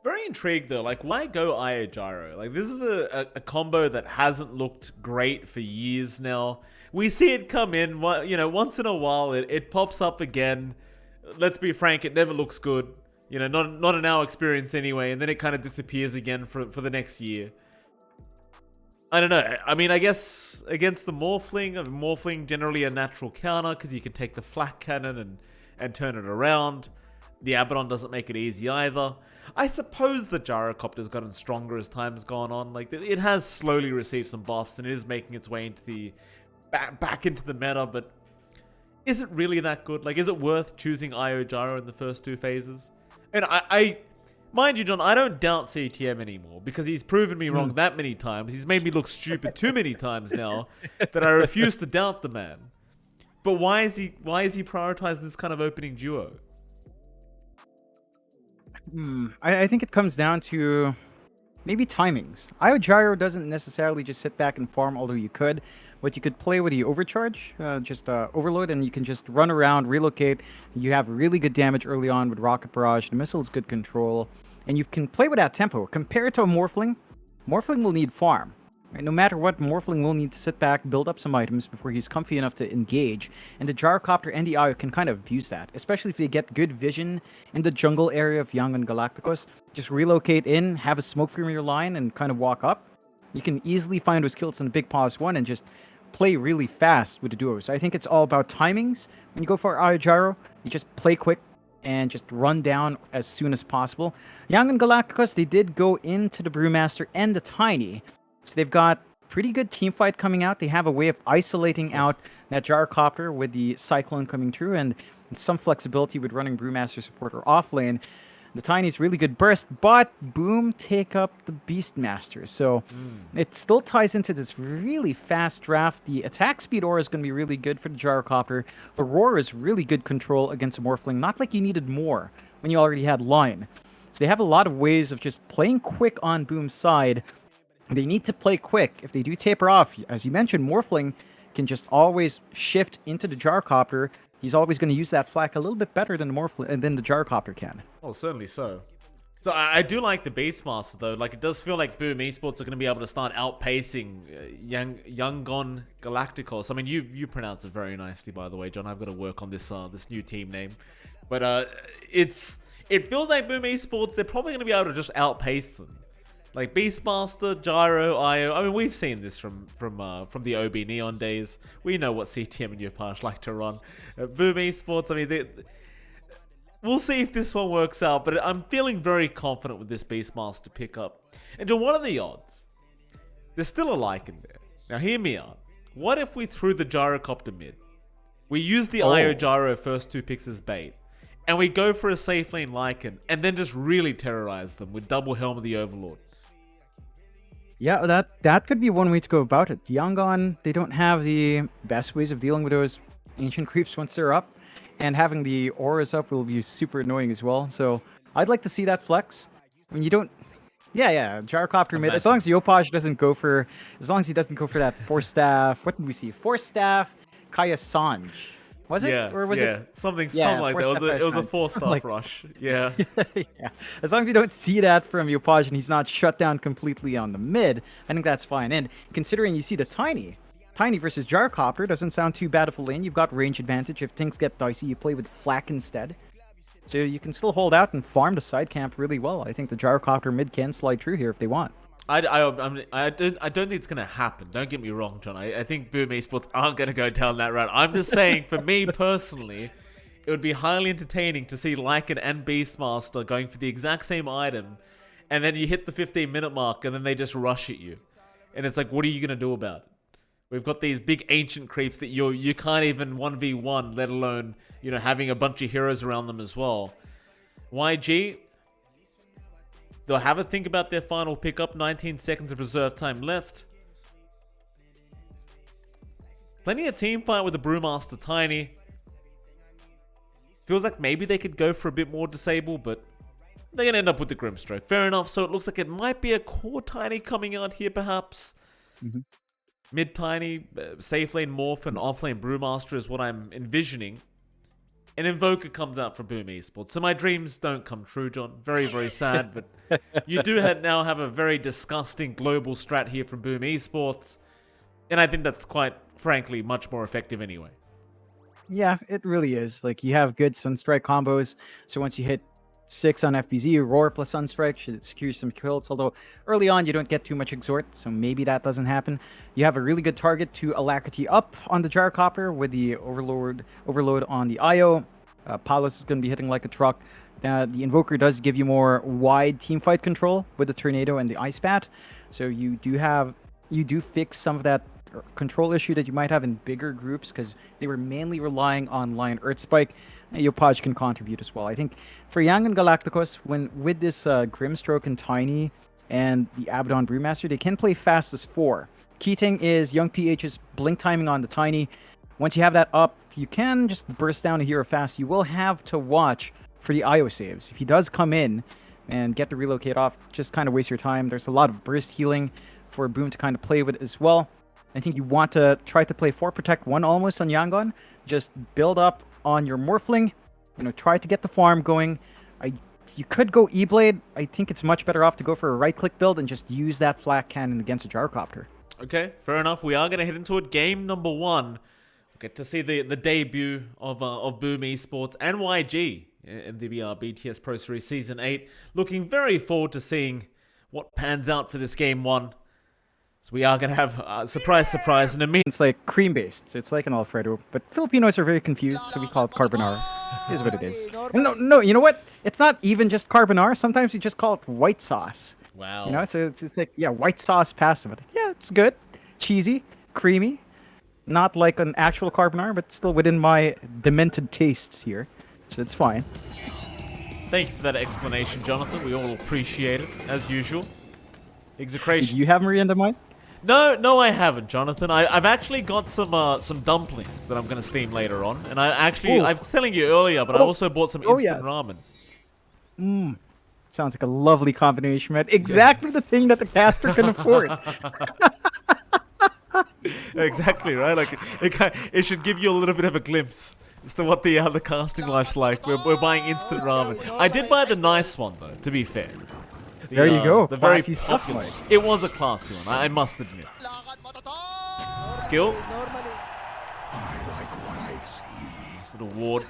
Very intrigued though. Like, why go Io Gyro? Like, this is a combo that hasn't looked great for years now. We see it come in, once in a while. It pops up again. Let's be frank, it never looks good. Not in our experience anyway. And then it kind of disappears again for the next year. I don't know. I mean, I guess against the Morphling generally a natural counter because you can take the flak cannon and turn it around. The Abaddon doesn't make it easy either. I suppose the Gyrocopter's gotten stronger as time's gone on. Like, it has slowly received some buffs and it is making its way into the back into the meta, but is it really that good? Like, is it worth choosing Io Gyro in the first two phases? And I mind you, John, I don't doubt CTM anymore because he's proven me wrong that many times. He's made me look stupid too many times now that I refuse to doubt the man. But why is he prioritizing this kind of opening duo? I think it comes down to maybe timings. Io Gyro doesn't necessarily just sit back and farm, although you could. But you could play with the overcharge, overload, and you can just run around, relocate. You have really good damage early on with Rocket Barrage. The missile is good control. And you can play with that tempo. Compared to a Morphling, Morphling will need farm. Right? No matter what, Morphling will need to sit back, build up some items before he's comfy enough to engage. And the Gyrocopter and the Io can kind of abuse that, especially if they get good vision in the jungle area of Yangon Galacticos. Just relocate in, have a smoke from your line, and kind of walk up. You can easily find those kills in the big pause one and just play really fast with the duo. So I think it's all about timings. When you go for Io Gyro, you just play quick and just run down as soon as possible. Yangon Galacticos, they did go into the Brewmaster and the Tiny. So they've got pretty good team fight coming out. They have a way of isolating out that Gyrocopter with the Cyclone coming through and some flexibility with running Brewmaster support or off lane. The Tiny's really good burst, but Boom take up the Beastmaster. So it still ties into this really fast draft. The attack speed aura is going to be really good for the Gyrocopter. The Roar is really good control against a Morphling. Not like you needed more when you already had line. So they have a lot of ways of just playing quick on Boom's side. They need to play quick. If they do taper off, as you mentioned, Morphling can just always shift into the Gyrocopter. He's always going to use that flak a little bit better than the Gyrocopter can. Oh, certainly so. So I do like the Beastmaster though. Like, it does feel like Boom Esports are going to be able to start outpacing Yangon Galacticos. I mean, you pronounce it very nicely, by the way, John. I've got to work on this new team name, but it feels like Boom Esports, they're probably going to be able to just outpace them. Like Beastmaster, Gyro, Io. I mean, we've seen this from the OB Neon days. We know what CTM and Yopash like to run. Boom Esports, I mean, we'll see if this one works out, but I'm feeling very confident with this Beastmaster pickup. And to what are the odds? There's still a Lycan there. Now, hear me out. What if we threw the Gyrocopter mid? We use the Io Gyro first two picks as bait, and we go for a safe lane Lycan, and then just really terrorize them with double Helm of the Overlord. Yeah, that could be one way to go about it. Yangon, they don't have the best ways of dealing with those ancient creeps once they're up, and having the auras up will be super annoying as well. So I'd like to see that flex. I mean, you don't. Yeah, Gyrocopter mid. As long as Yopaj doesn't go for, he doesn't go for that Force Staff. What did we see? Force Staff, Kaya Sanj. Was it? Yeah, or was it? Something like that. It was a 4-star rush. Yeah. Yeah. As long as you don't see that from Yopaj and he's not shut down completely on the mid, I think that's fine. And considering you see the Tiny versus Gyrocopter doesn't sound too bad of a lane. You've got range advantage. If things get dicey, you play with Flak instead. So you can still hold out and farm the side camp really well. I think the Gyrocopter mid can slide through here if they want. I don't think it's going to happen. Don't get me wrong, John. I think Boom Esports aren't going to go down that route. I'm just saying, for me personally, it would be highly entertaining to see Lycan and Beastmaster going for the exact same item, and then you hit the 15-minute mark, and then they just rush at you. And it's like, what are you going to do about it? We've got these big ancient creeps that you can't even 1v1, let alone, having a bunch of heroes around them as well. YG... they'll have a think about their final pickup. 19 seconds of reserve time left. Plenty of team fight with the Brewmaster Tiny. Feels like maybe they could go for a bit more disable, but they're going to end up with the Grimstroke. Fair enough. So it looks like it might be a core Tiny coming out here, perhaps. Mid Tiny, safe lane Morph, and off lane Brewmaster is what I'm envisioning. an Invoker comes out from Boom Esports. So my dreams don't come true, John. Very, very sad. But you do now have a very disgusting global strat here from Boom Esports. And I think that's quite, frankly, much more effective anyway. Yeah, it really is. Like, you have good Sunstrike combos. So once you hit 6 on FBZ, Roar plus Sunstrike should secure some kills. Although early on, you don't get too much Exhort, so maybe that doesn't happen. You have a really good target to Alacrity up on the Gyrocopter with the Overload on the IO. Palos is going to be hitting like a truck. The Invoker does give you more wide teamfight control with the Tornado and the Ice Bat. So you do fix some of that control issue that you might have in bigger groups, because they were mainly relying on Lion Earth Spike. Yopaj can contribute as well. I think for Yangon Galacticos, with this Grimstroke and Tiny and the Abaddon Brewmaster, they can play fast as 4. Key thing is Young PH's blink timing on the Tiny. Once you have that up, you can just burst down a hero fast. You will have to watch for the IO saves. If he does come in and get the relocate off, just kind of waste your time. There's a lot of burst healing for Boom to kind of play with as well. I think you want to try to play 4 Protect 1 almost on Yangon. Just build up on your Morphling. Try to get the farm going. You could go E-Blade. I think it's much better off to go for a right-click build and just use that Flak Cannon against a Gyrocopter. Okay, fair enough. We are going to head into it. Game number 1. We'll get to see the debut of Boom Esports and YG in the BTS Pro Series Season 8. Looking very forward to seeing what pans out for this Game 1. So we are going to have, surprise, in a minute. It's like cream-based, so it's like an Alfredo. But Filipinos are very confused, so we call it carbonara. It is what it is. No, you know what? It's not even just carbonara. Sometimes we just call it white sauce. Wow. So it's like, yeah, white sauce pasta. But yeah, it's good. Cheesy, creamy. Not like an actual carbonara, but still within my demented tastes here. So it's fine. Thank you for that explanation, Jonathan. We all appreciate it, as usual. Execration. Do you have Maria in mind? No, I haven't, Jonathan. I've actually got some dumplings that I'm going to steam later on. And I was telling you earlier, but I also bought some instant ramen. Sounds like a lovely combination, man. Exactly the thing that the caster can afford. Exactly, right? Like it should give you a little bit of a glimpse as to what the casting life's like. We're buying instant ramen. I did buy the nice one, though, to be fair. There you go. The very classy stuff, popular. Mike. It was a classy one, I must admit. Skill. Nice little ward.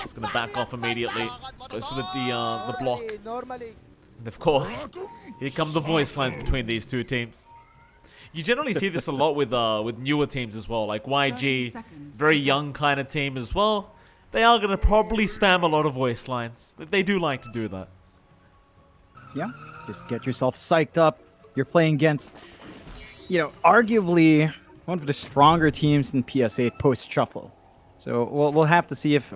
It's gonna back off immediately. Goes for the block. And of course, here come the voice lines between these two teams. You generally see this a lot with newer teams as well, like YG, very young kind of team as well. They are gonna probably spam a lot of voice lines. They do like to do that. Yeah, just get yourself psyched up. You're playing against, arguably one of the stronger teams in PS8 post-shuffle. So we'll have to see if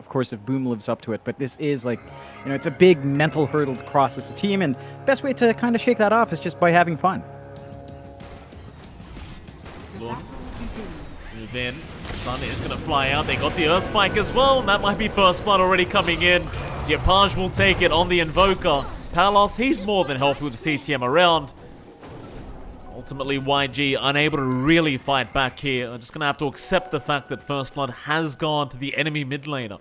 Boom lives up to it. But this is like, it's a big mental hurdle to cross as a team. And best way to kind of shake that off is just by having fun. Move in. Sun is going to fly out. They got the Earth Spike as well. And that might be first blood already coming in. Yopaj will take it on the Invoker. Palos, he's more than helpful with the CTM around. Ultimately, YG unable to really fight back here. I'm just going to have to accept the fact that First Blood has gone to the enemy mid laner.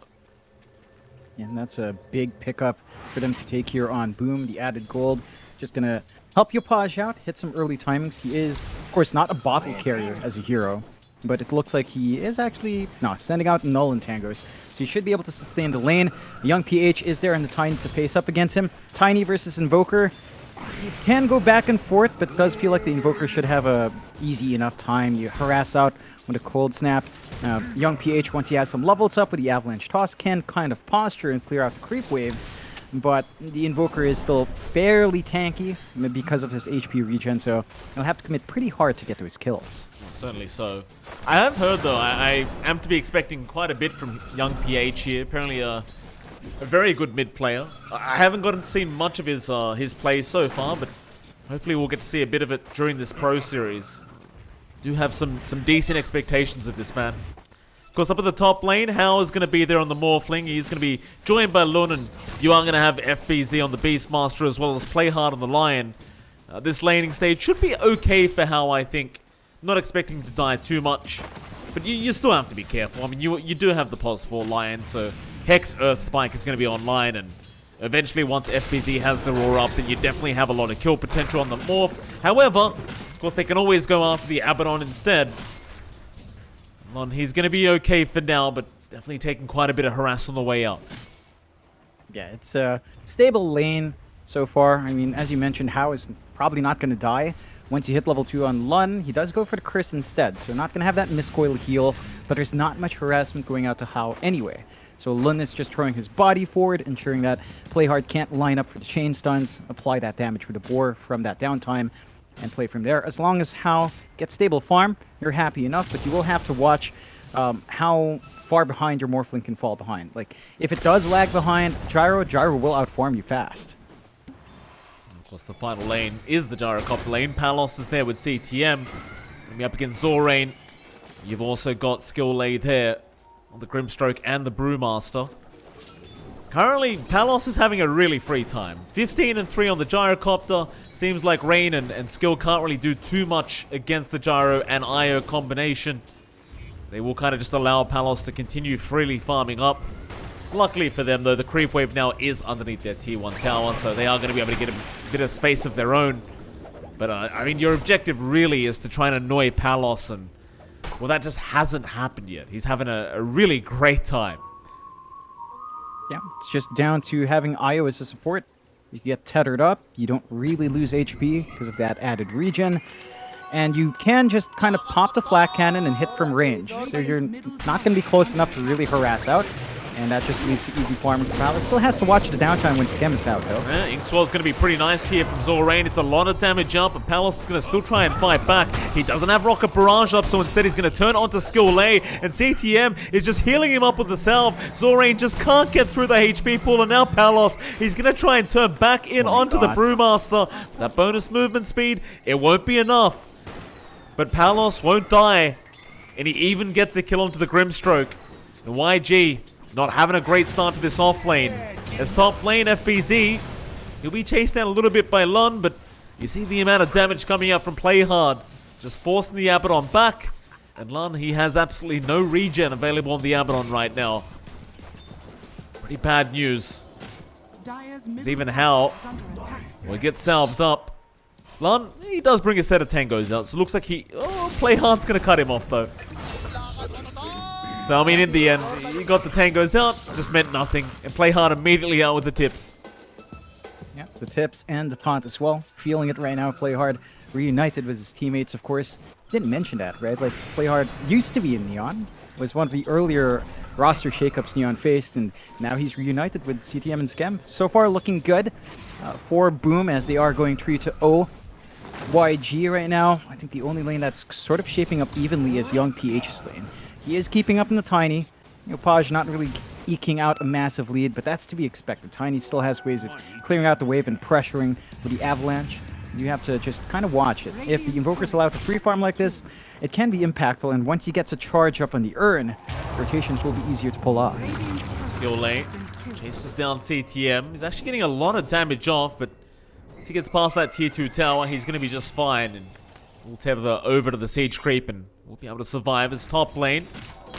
And that's a big pickup for them to take here on Boom. The added gold just going to help Yopaj out, hit some early timings. He is, of course, not a bottle carrier as a hero, but it looks like he is actually sending out Null and Tangos. So he should be able to sustain the lane. Young PH is there in the Tiny to face up against him. Tiny versus Invoker. You can go back and forth, but it does feel like the Invoker should have a easy enough time. You harass out with a Cold Snap. Young PH, once he has some levels up with the Avalanche Toss, can kind of posture and clear out the Creep Wave. But the Invoker is still fairly tanky because of his HP regen, so he'll have to commit pretty hard to get to his kills. Certainly so. I have heard, though, I am to be expecting quite a bit from Young PH here. Apparently a very good mid player. I haven't gotten to see much of his plays so far, but hopefully we'll get to see a bit of it during this Pro Series. Do have some decent expectations of this man. Of course, up at the top lane, Hao is going to be there on the Morphling. He's going to be joined by Lun, and you are going to have FBZ on the Beastmaster as well as Play Hard on the Lion. This laning stage should be okay for Hao, I think. Not expecting to die too much, but you still have to be careful. I mean, you do have the pulse for Lion, so Hex Earth Spike is going to be online, and eventually once FBZ has the roar up, then you definitely have a lot of kill potential on the Morph. However, of course, they can always go after the Abaddon instead. He's going to be okay for now, but definitely taking quite a bit of harass on the way out. Yeah, it's a stable lane so far. I mean, as you mentioned, Hao is probably not going to die. Once you hit level 2 on Lun, he does go for the Chris instead, so not going to have that miscoil heal, but there's not much harassment going out to Hao anyway. So Lun is just throwing his body forward, ensuring that Playhard can't line up for the chain stuns, apply that damage for the boar from that downtime, and play from there. As long as Hao gets stable farm, you're happy enough, but you will have to watch how far behind your Morphling can fall behind. Like, if it does lag behind Gyro will outfarm you fast. Of course, the final lane is the Gyrocopter lane. Palos is there with CTM. Gonna be up against Zorain. You've also got Skill Lay there on the Grimstroke and the Brewmaster. Currently, Palos is having a really free time. 15 and 3 on the Gyrocopter. Seems like Rain and Skill can't really do too much against the Gyro and Io combination. They will kind of just allow Palos to continue freely farming up. Luckily for them, though, the creep wave now is underneath their T1 tower, so they are going to be able to get a bit of space of their own. But, I mean, your objective really is to try and annoy Palos, and, well, that just hasn't happened yet. He's having a really great time. Yeah, it's just down to having Io as a support. You get tethered up, you don't really lose HP because of that added regen. And you can just kind of pop the flak cannon and hit from range. So you're not going to be close enough to really harass out. And that just leads to easy farming for Palace. Still has to watch the downtime when Skem is out, though. Yeah, Inkswell's going to be pretty nice here from Zorain. It's a lot of damage up, but Palos is going to still try and fight back. He doesn't have Rocket Barrage up, so instead he's going to turn onto Skill Lay, and CTM is just healing him up with the salve. Zorain just can't get through the HP pool, and now Palos, he's going to try and turn back in onto the Brewmaster. That bonus movement speed, it won't be enough. But Palos won't die, and he even gets a kill onto the Grimstroke. And YG not having a great start to this off lane. As top lane FBZ, he'll be chased down a little bit by Lun, but you see the amount of damage coming out from Playhard. Just forcing the Abaddon back. And Lun, he has absolutely no regen available on the Abaddon right now. Pretty bad news. As even Hao will get salved up. Lun, he does bring a set of tangos out, so it looks like Playhard's going to cut him off though. So, I mean, in the end, he got the tangos out, just meant nothing. And Playhard immediately out with the tips. Yeah, the tips and the taunt as well. Feeling it right now, Playhard. Reunited with his teammates, of course. Didn't mention that, right? Like, Playhard used to be in Neon. Was one of the earlier roster shakeups Neon faced. And now he's reunited with CTM and Skem. So far, looking good for Boom as they are going 3-0. YG right now, I think the only lane that's sort of shaping up evenly is Young PH's lane. He is keeping up in the Tiny. You know, Paj not really eking out a massive lead, but that's to be expected. Tiny still has ways of clearing out the wave and pressuring with the Avalanche. You have to just kind of watch it. If the Invoker's allowed to free farm like this, it can be impactful, and once he gets a charge up on the urn, rotations will be easier to pull off. Skill lane chases down CTM. He's actually getting a lot of damage off, but once he gets past that tier 2 tower, he's going to be just fine. And we'll tether over to the siege creep, and we'll be able to survive his top lane.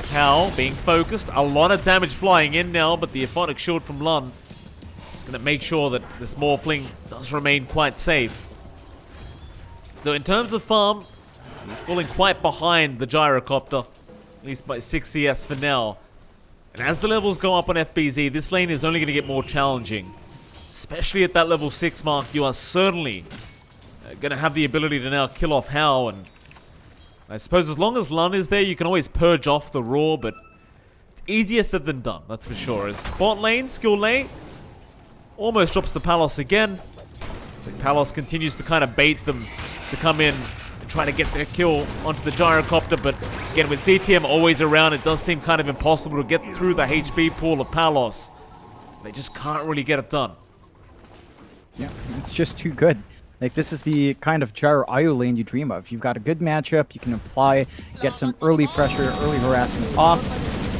Hao being focused. A lot of damage flying in now, but the Aphotic Shield from Lun is going to make sure that this Morphling does remain quite safe. So in terms of farm, he's falling quite behind the Gyrocopter, at least by 6 CS for now. And as the levels go up on FBZ, this lane is only going to get more challenging. Especially at that level 6 mark, you are certainly going to have the ability to now kill off Hao, and I suppose as long as Lun is there, you can always purge off the Roar, but it's easier said than done, that's for sure. As bot lane, Skill lane, almost drops the Palos again. So Palos continues to kind of bait them to come in and try to get their kill onto the Gyrocopter, but again, with CTM always around, it does seem kind of impossible to get through the HP pool of Palos. They just can't really get it done. Yeah, it's just too good. Like, this is the kind of Gyro IO lane you dream of. You've got a good matchup, you can apply, get some early pressure, early harassment off.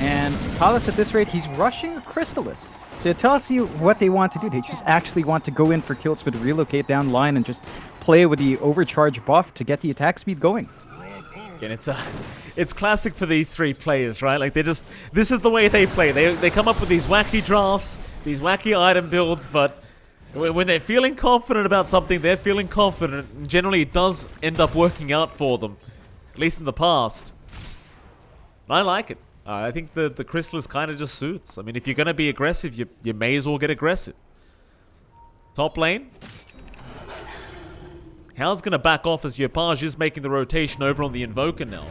And Palos at this rate, he's rushing a Crystallis. So it tells you what they want to do. They just actually want to go in for kills with relocate down line and just play with the overcharge buff to get the attack speed going. And it's classic for these three players, right? Like this is the way they play. They come up with these wacky drafts, these wacky item builds, but when they're feeling confident about something, they're feeling confident, and generally it does end up working out for them, at least in the past. I like it. I think the Chrysalis kind of just suits. I mean, if you're going to be aggressive, you may as well get aggressive. Top lane. Hal's going to back off as Yopaj is making the rotation over on the Invoker now.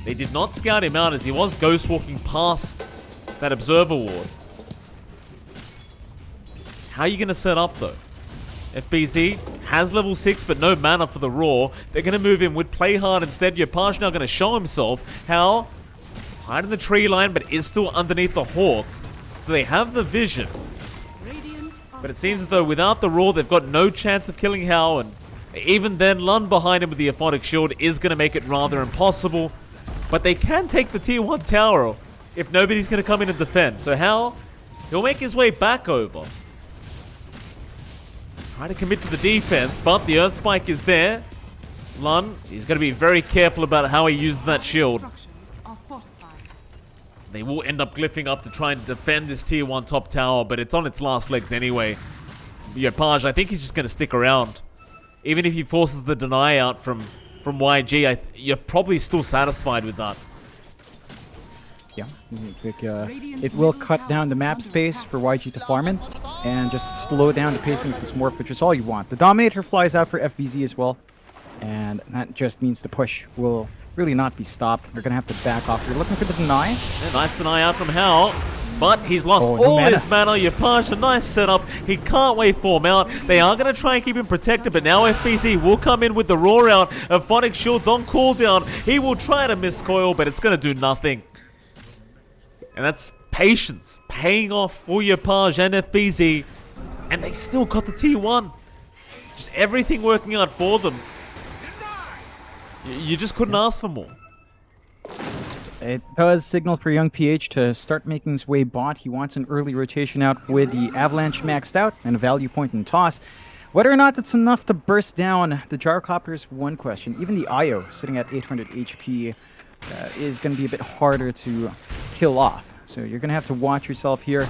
They did not scout him out as he was ghost walking past that Observer ward. How are you going to set up though? FBZ has level 6 but no mana for the Roar. They're going to move in with Play Hard instead. Yopaj now going to show himself. Hal hide in the tree line but is still underneath the Hawk. So they have the vision. But it seems as though without the Roar, they've got no chance of killing Hal, and even then, Lund behind him with the Aphonic Shield is going to make it rather impossible. But they can take the tier 1 tower if nobody's going to come in and defend. So Hal, he'll make his way back over. Try to commit to the defense, but the Earth Spike is there. Lund, he's going to be very careful about how he uses that shield. They will end up glyphing up to try and defend this tier 1 top tower, but it's on its last legs anyway. Yopaj, I think he's just going to stick around. Even if he forces the deny out from YG, you're probably still satisfied with that. Yeah, it will cut down the map space for YG to farm in, and just slow down the pacing of this morph, which is all you want. The Dominator flies out for FBZ as well, and that just means the push will really not be stopped. They're going to have to back off. You're looking for the deny. Yeah, nice deny out from Hal. But he's lost all his mana. Yopaj, a nice setup. He can't wait for him out. They are going to try and keep him protected, but now FBZ will come in with the Roar out. Aphonic Shield's on cooldown. He will try to miscoil, but it's going to do nothing. And that's patience paying off for Yopaj and FBZ. And they still got the T1. Just everything working out for them. You just couldn't ask for more. It does signal for Young PH to start making his way bot. He wants an early rotation out with the Avalanche maxed out and a value point in toss. Whether or not that's enough to burst down the Gyrocopter is one question. Even the Io, sitting at 800 HP, is going to be a bit harder to kill off. So you're going to have to watch yourself here.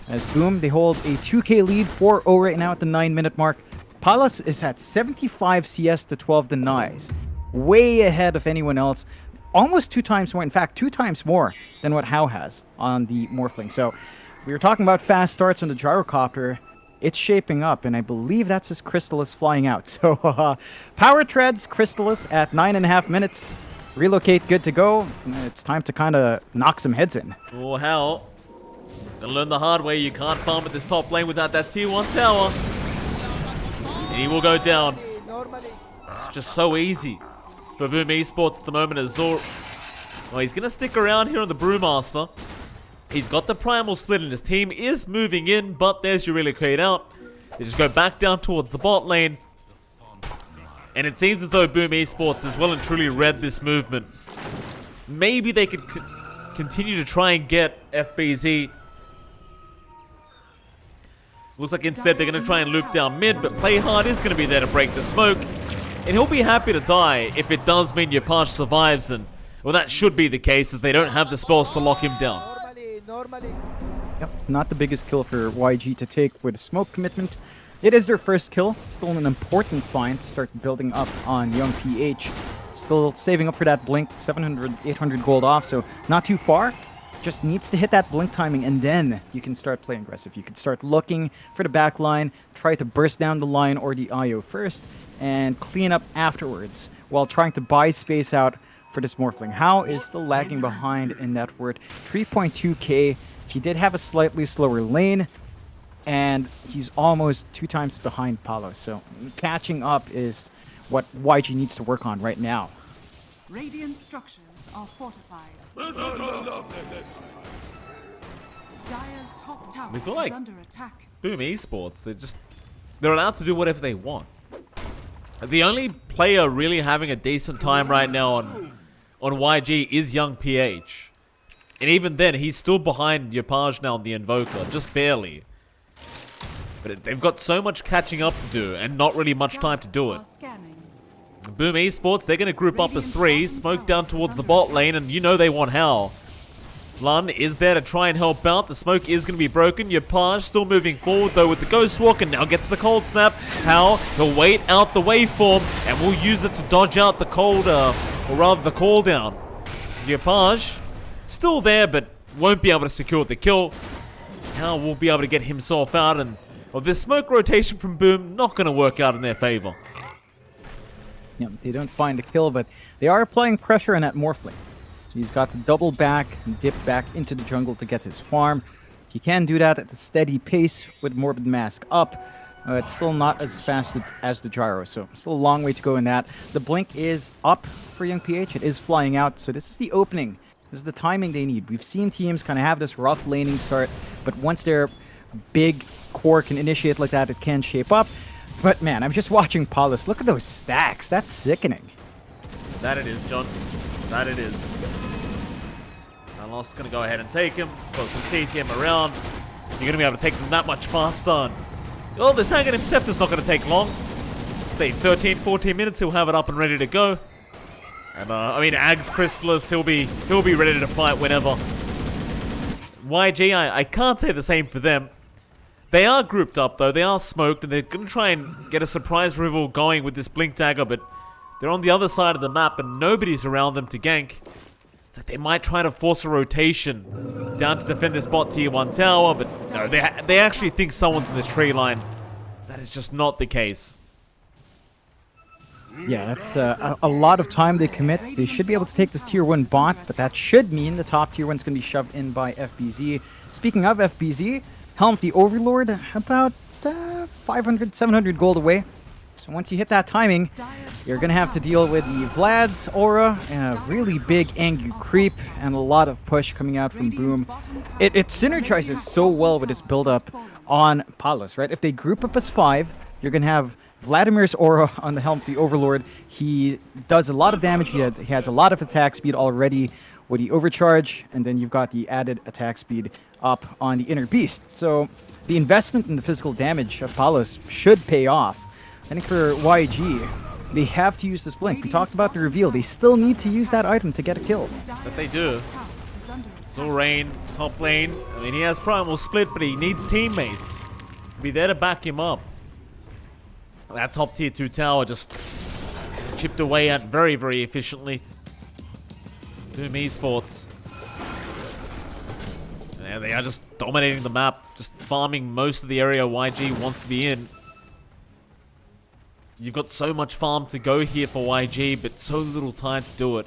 As Boom, they hold a 2k lead, 4-0 right now at the 9-minute mark. Palos is at 75 CS to 12 denies. Way ahead of anyone else. Almost 2 times more, in fact, 2 times more than what Hao has on the Morphling. So we were talking about fast starts on the Gyrocopter. It's shaping up, and I believe that's his Crystallis flying out. So Power Treads, Crystallis at 9.5 minutes. Relocate, good to go. It's time to kind of knock some heads in. Oh, Hao. Gonna learn the hard way. You can't farm at this top lane without that tier 1 tower. And he will go down. It's just so easy for Boom Esports at the moment as Zor... Well, he's going to stick around here on the Brewmaster. He's got the Primal Split and his team is moving in, but there's your relocate out. They just go back down towards the bot lane. And it seems as though Boom Esports has well and truly read this movement. Maybe they could continue to try and get FBZ. Looks like instead they're going to try and loop down mid, but Play Hard is going to be there to break the smoke. And he'll be happy to die if it does mean Yopaj survives, and well, that should be the case as they don't have the spells to lock him down. Yep, not the biggest kill for YG to take with a smoke commitment. It is their first kill, still an important find to start building up on Young PH. Still saving up for that blink, 700, 800 gold off, so not too far. Just needs to hit that blink timing, and then you can start playing aggressive. You can start looking for the back line, try to burst down the line or the IO first, and clean up afterwards while trying to buy space out for this Morphling. Hao is still lagging behind in net worth, 3.2k. He did have a slightly slower lane, and he's almost 2 times behind Palos. So catching up is what YG needs to work on right now. Radiant structures are fortified. Dire's top tower We feel like is under attack. Boom Esports, they're allowed to do whatever they want. The only player really having a decent time right now on YG is Young PH. And even then, he's still behind Yopaj now on the Invoker, just barely. But they've got so much catching up to do, and not really much time to do it. Boom Esports, they're going to group up as 3, smoke down towards the bot lane, and you know they want Hal. Lun is there to try and help out. The smoke is going to be broken. Yopaj still moving forward though with the Ghost Walk, and now gets the cold snap. Hal, he'll wait out the waveform and will use it to dodge out the cold, or rather the call down. Yopaj still there, but won't be able to secure the kill. Hal will be able to get himself out, and this smoke rotation from Boom not going to work out in their favor. Yeah, they don't find the kill, but they are applying pressure on that Morphling. He's got to double back and dip back into the jungle to get his farm. He can do that at a steady pace with Morbid Mask up. It's still not as fast as the gyro, so still a long way to go in that. The blink is up for Young PH. It is flying out, so this is the opening. This is the timing they need. We've seen teams kind of have this rough laning start, but once their big core can initiate like that, it can shape up. But man, I'm just watching Paulus. Look at those stacks. That's sickening. That it is, John. That it is. Palos gonna go ahead and take him. Because with CTM around, you're gonna be able to take them that much faster. Oh, the Sanguine Scepter's not gonna take long. Say 13, 14 minutes, he'll have it up and ready to go. And I mean, Ags Chrysalis, he'll be ready to fight whenever. YG, I can't say the same for them. They are grouped up though, they are smoked, and they're gonna try and get a surprise reveal going with this Blink Dagger, but they're on the other side of the map and nobody's around them to gank. It's like they might try to force a rotation down to defend this bot tier 1 tower, but no, they actually think someone's in this tree line. That is just not the case. Yeah, that's a lot of time they commit. They should be able to take this tier 1 bot, but that should mean the top tier 1's going to be shoved in by FBZ. Speaking of FBZ, Helm of the Overlord, about 500, 700 gold away. So once you hit that timing, you're going to have to deal with the Vlad's aura, and a really big angry creep, and a lot of push coming out from Boom. It synergizes so well with this build-up on Palos, right? If they group up as 5, you're going to have Vladimir's aura on the Helm of the Overlord. He does a lot of damage. He has a lot of attack speed already with the overcharge, and then you've got the added attack speed up on the Inner Beast. So the investment in the physical damage of Palos should pay off. I think for YG, they have to use this blink. We talked about the reveal. They still need to use that item to get a kill. But they do. Zorain, top lane. I mean, he has Primal Split, but he needs teammates to be there to back him up. That top tier 2 tower just chipped away at very, very efficiently. Boom Esports. Yeah, they are just dominating the map, just farming most of the area YG wants to be in. You've got so much farm to go here for YG, but so little time to do it.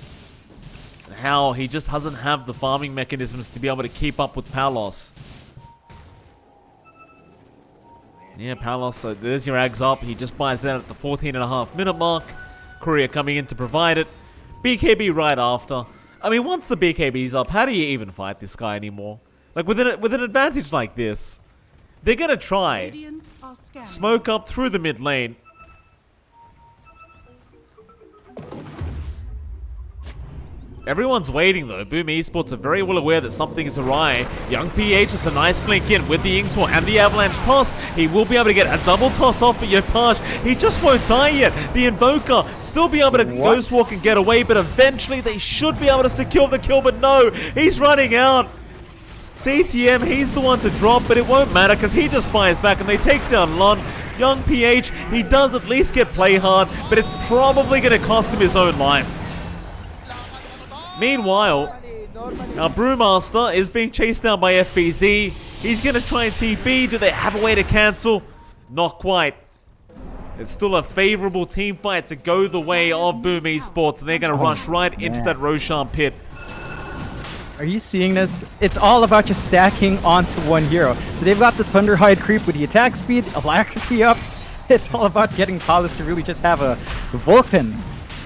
And how he just doesn't have the farming mechanisms to be able to keep up with Palos. Yeah, Palos, so there's your Ags up. He just buys that at the 14.5 minute mark. Courier coming in to provide it. BKB right after. I mean, once the BKB's up, how do you even fight this guy anymore? Like, with an advantage like this, they're gonna try. Smoke up through the mid lane. Everyone's waiting though. Boom Esports are very well aware that something is awry. Young PH, it's a nice blink in with the Inksport and the Avalanche toss. He will be able to get a double toss off, but Yopaj, he just won't die yet. The Invoker still be able to Ghost Walk and get away, but eventually they should be able to secure the kill, but no, he's running out. CTM, he's the one to drop, but it won't matter because he just buys back and they take down Lon. Young PH, he does at least get play hard, but it's probably going to cost him his own life. Meanwhile, our Brewmaster is being chased down by FBZ. He's going to try and TP. Do they have a way to cancel? Not quite. It's still a favorable team fight to go the way of Boom Esports, and they're going to rush right into that Roshan pit. Are you seeing this? It's all about just stacking onto one hero. So they've got the Thunderhide creep with the attack speed, Alacrity up. It's all about getting Paulus to really just have a Vulcan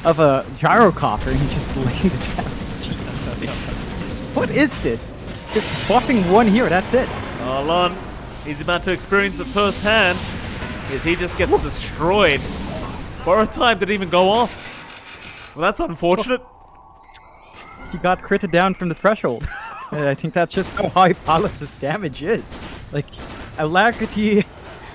of a Gyrocopter, and he just laid it down. Jeez. What is this? Just buffing one hero, that's it. Oh, Lon, he's about to experience it firsthand as he just gets destroyed. Borrowed time didn't even go off. Well, that's unfortunate. He got critted down from the threshold. I think that's just how high Paulus' damage is. Like, Alacrity,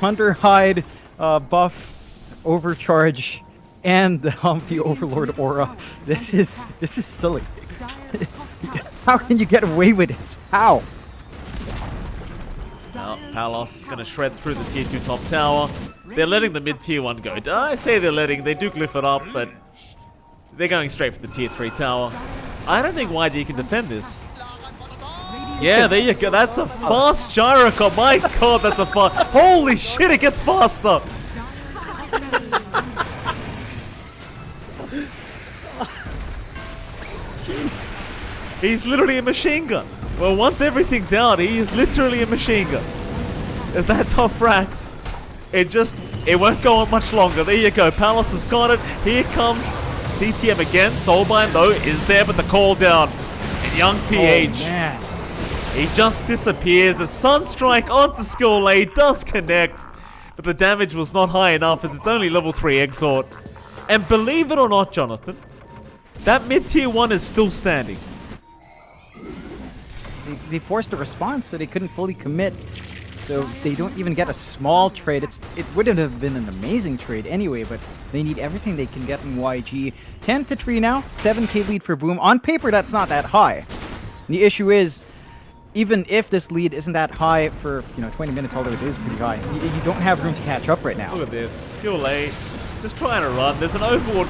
Thunderhide, buff, overcharge, and the Humpty Overlord aura. This is silly. Dire's top tower. How can you get away with this? How? Now, Palos gonna shred through the tier 2 top tower. They're letting the mid tier 1 go. I say they're letting, they do glyph it up, but they're going straight for the tier 3 tower. I don't think YG can defend this. Yeah, there you go. That's a fast Gyrocop. My god, that's a fast. Holy shit, it gets faster. Jeez. He's literally a machine gun. Well, once everything's out, he is literally a machine gun. Is that tough frags? It won't go on much longer. There you go. Palos has got it. Here comes CTM again. Soulbind, though, is there, but the call down. And young PH. Oh, man. He just disappears. A Sunstrike onto Skill A does connect, but the damage was not high enough as it's only level 3 Exort. And believe it or not, Jonathan, that mid-tier 1 is still standing. They forced a response, so they couldn't fully commit. So they don't even get a small trade. It wouldn't have been an amazing trade anyway, but they need everything they can get in YG. 10-3 now, 7k lead for Boom. On paper, that's not that high. The issue is, even if this lead isn't that high for 20 minutes, although it is pretty high, you don't have room to catch up right now. Look at this. Skill A just trying to run. There's an Overlord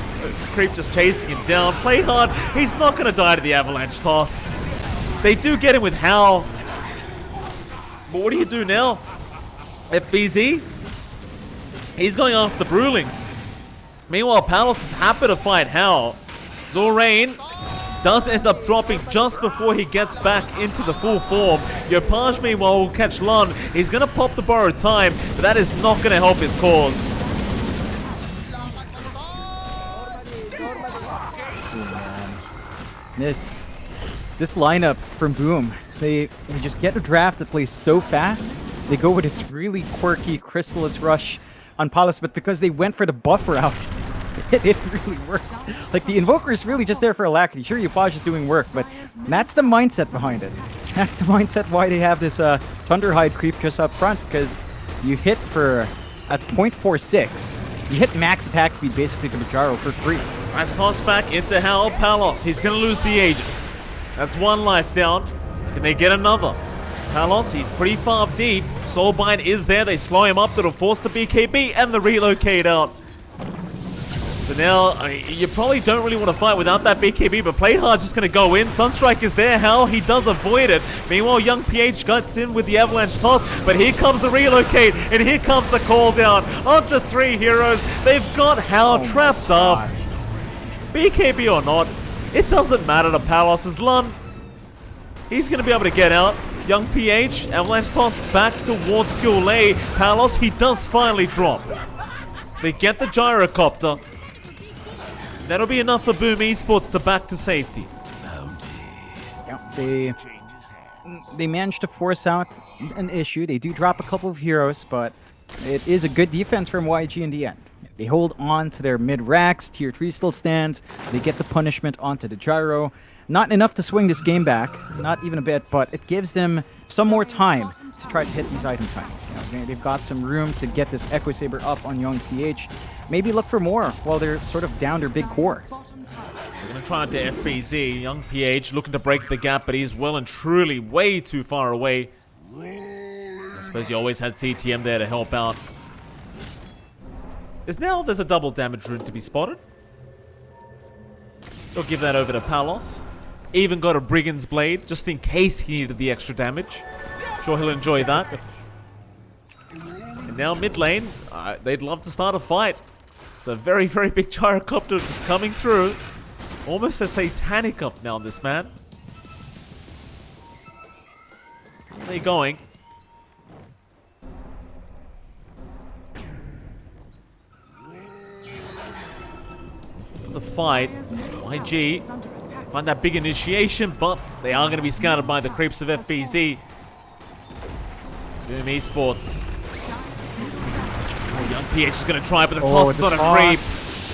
creep just chasing him down. Play hard. He's not going to die to the avalanche toss. They do get him with Howl. But what do you do now? FBZ? He's going after the Brewlings. Meanwhile, Palos is happy to fight Howl. Zorain does end up dropping just before he gets back into the full form. Yopaj, meanwhile, will catch Lun. He's going to pop the borrowed time, but that is not going to help his cause. This lineup from Boom, they just get a draft that plays so fast. They go with this really quirky Chrysalis Rush on Palos, but because they went for the buff route, it really works. Like, the Invoker is really just there for alacrity. Sure, Yopaj is doing work, but that's the mindset behind it. That's the mindset why they have this Thunderhide creep just up front, because you hit for, at 0.46, you hit max attack speed basically for the Gyro for free. Nice toss back into Howl. Palos, he's going to lose the Aegis. That's one life down. Can they get another? Palos, he's pretty far deep. Soulbind is there. They slow him up. That'll force the BKB and the relocate out. So now, you probably don't really want to fight without that BKB, but Playhard's just going to go in. Sunstrike is there. Howl, he does avoid it. Meanwhile, young PH guts in with the avalanche toss, but here comes the relocate, and here comes the call down. Onto 3 heroes. They've got Howl trapped up. BKB or not, it doesn't matter to Palos' Lun. He's going to be able to get out. Young PH, avalanche toss back towards Skill A. Palos, he does finally drop. They get the gyrocopter. That'll be enough for Boom Esports to back to safety. Yeah, they managed to force out an issue. They do drop a couple of heroes, but it is a good defense from YG in the end. They hold on to their mid-racks. Tier 3 still stands. They get the punishment onto the Gyro. Not enough to swing this game back, not even a bit, but it gives them some more time to try to hit these item times. They've got some room to get this Echo Saber up on young PH. Maybe look for more while they're sort of down their big core. We're going to try into FBZ. Young PH looking to break the gap, but he's well and truly way too far away. I suppose you always had CTM there to help out. There's a double damage rune to be spotted. They'll give that over to Palos. Even got a Brigand's Blade, just in case he needed the extra damage. Sure, he'll enjoy that. And now mid lane, they'd love to start a fight. It's a very, very big gyrocopter just coming through. Almost a satanic up now, this man. Where are they going? For the fight, YG find that big initiation, but they are going to be scouted by the creeps of FBZ. Boom Esports. Oh, young PH is going to try, but the toss is on a creep.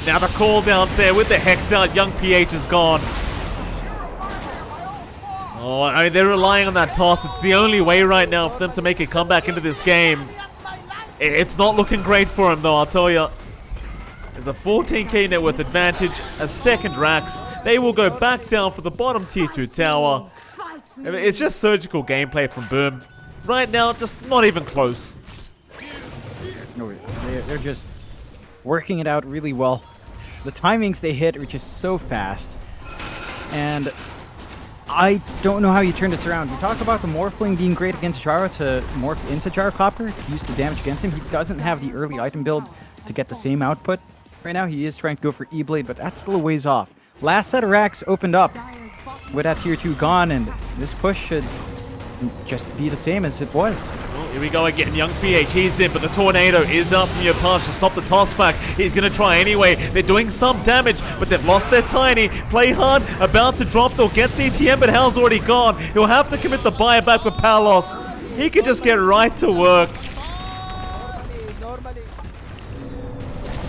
Now the call down there with the Hex out. Young PH is gone. Oh, I mean, they're relying on that toss. It's the only way right now for them to make a comeback into this game. It's not looking great for him, though, I'll tell you. There's a 14k net worth advantage, a second Rax. They will go back down for the bottom tier 2 tower. It's just surgical gameplay from Boom. Right now, just not even close. No, they're just working it out really well. The timings they hit are just so fast. And I don't know how you turn this around. We talk about the Morphling being great against Gyro to morph into Gyrocopter, use the damage against him. He doesn't have the early item build to get the same output. Right now, he is trying to go for E-Blade, but that's still a ways off. Last set of racks opened up with that tier 2 gone, and this push should just be the same as it was. Well, here we go again. Young PH, he's in, but the Tornado is up from your pass to stop the toss back. He's going to try anyway. They're doing some damage, but they've lost their Tiny. Play hard, about to drop. They'll get CTM, but Hal's already gone. He'll have to commit the buyback with Palos. He could just get right to work.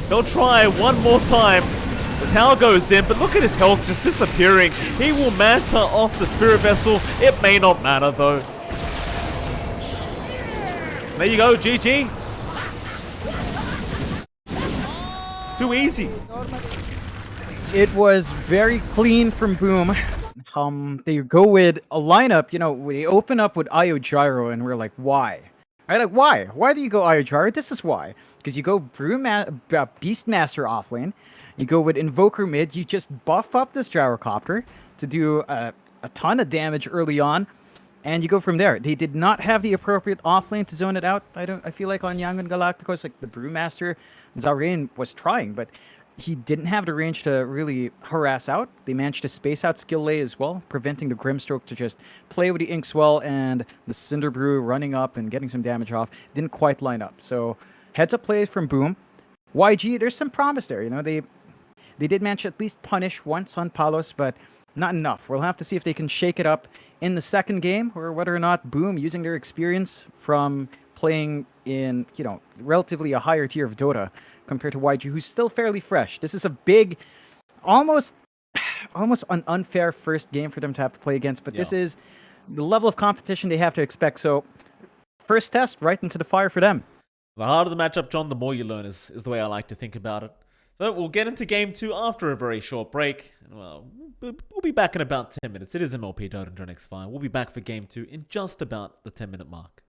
They'll try one more time as Hal goes in, but look at his health just disappearing. He will manta off the Spirit Vessel. It may not matter though. There you go, GG. Too easy. It was very clean from Boom. They go with a lineup, you know, they open up with Io Gyro, and we're like, why? Right, like, why? Why do you go Io Gyro? This is why. Because you go Beastmaster offlane, you go with Invoker mid, you just buff up this Gyrocopter to do a ton of damage early on, and you go from there. They did not have the appropriate offlane to zone it out. I feel like on Yangon Galacticos, like the Brewmaster, Zarain was trying, but he didn't have the range to really harass out. They managed to space out Skill Lay as well, preventing the Grimstroke to just play with the Inkswell, and the Cinder Brew running up and getting some damage off didn't quite line up. So heads up plays from Boom. YG, there's some promise there. You know, they did manage to at least punish once on Palos, but not enough. We'll have to see if they can shake it up in the second game, or whether or not Boom, using their experience from playing in, you know, relatively a higher tier of Dota compared to YG, who's still fairly fresh. This is a big, almost an unfair first game for them to have to play against, but this is the level of competition they have to expect. So first test, right into the fire for them. The harder the matchup, John, the more you learn is the way I like to think about it. So we'll get into game 2 after a very short break. Well, we'll be back in about 10 minutes. It is MLP johnxfire. We'll be back for game 2 in just about the 10-minute mark.